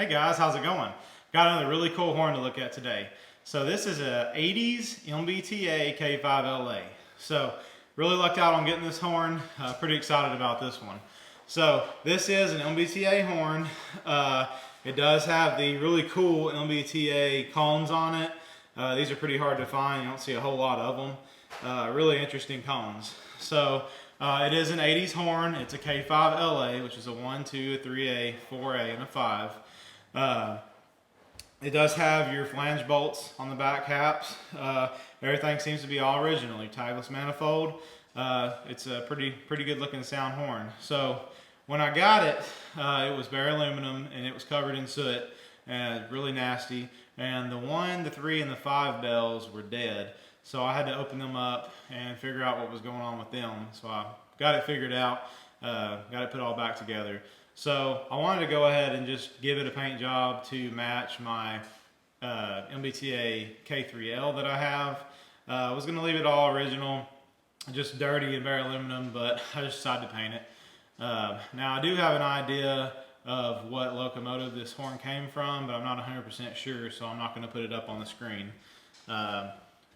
guys, how's it going? Got another really cool horn to look at today. So this is a 80s MBTA K5LA. So really lucked out on getting this horn. Pretty excited about this one. So this is an MBTA horn. It does have the really cool MBTA cones on it. These are pretty hard to find. You don't see a whole lot of them. Really interesting cones. So it is an 80s horn. It's a K5LA, which is a 1, 2, 3A, 4A, and a 5. It does have your flange bolts on the back caps. Everything seems to be all original. Your tagless manifold. It's a pretty good looking sound horn. So when I got it, it was bare aluminum and it was covered in soot and really nasty. And the 1, the 3, and the 5 bells were dead. So I had to open them up and figure out what was going on with them. So I got it figured out, got it put all back together. So I wanted to go ahead and just give it a paint job to match my MBTA K3L that I have. I was going to leave it all original, just dirty and bare aluminum, but I just decided to paint it. Now I do have an idea of what locomotive this horn came from, but I'm not 100% sure, so I'm not going to put it up on the screen.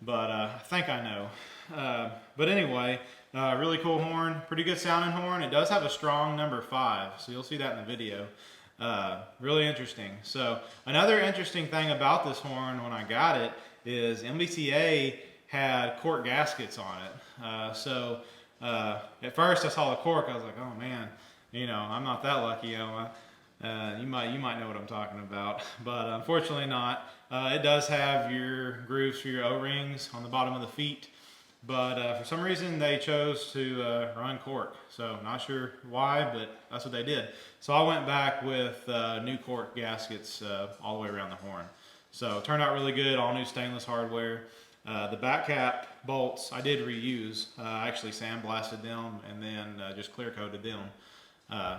But I think I know. But anyway, really cool horn, pretty good sounding horn. It does have a strong number 5, so you'll see that in the video. Really interesting. So another interesting thing about this horn when I got it is MBTA had cork gaskets on it. So at first I saw the cork, I was like, oh man, you know, I'm not that lucky. You know, you might know what I'm talking about, but unfortunately not. It does have your grooves for your O-rings on the bottom of the feet, but for some reason they chose to run cork. So not sure why, but that's what they did. So I went back with new cork gaskets all the way around the horn. So it turned out really good, all new stainless hardware. The back cap bolts I did reuse. I actually sandblasted them and then just clear coated them.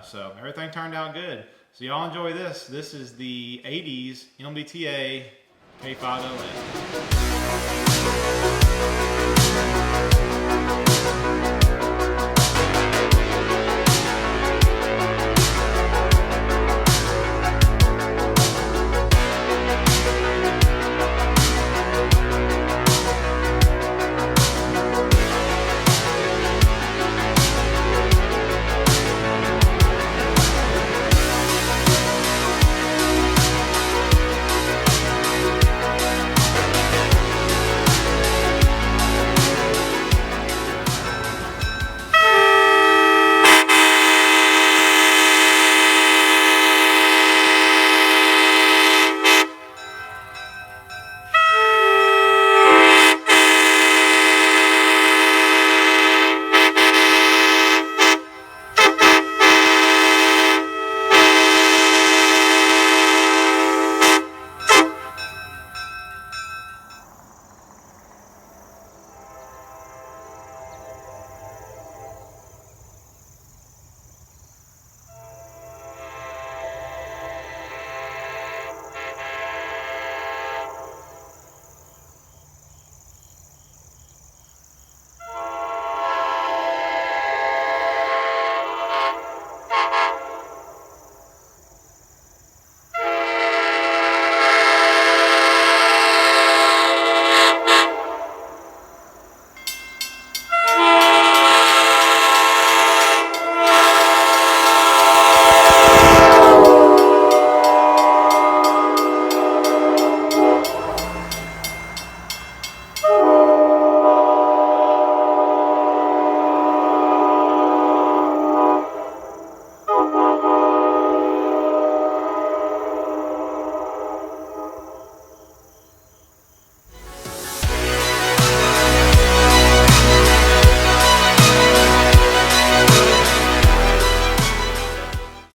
So everything turned out good. So y'all enjoy this. This is the 80s MBTA K5LA.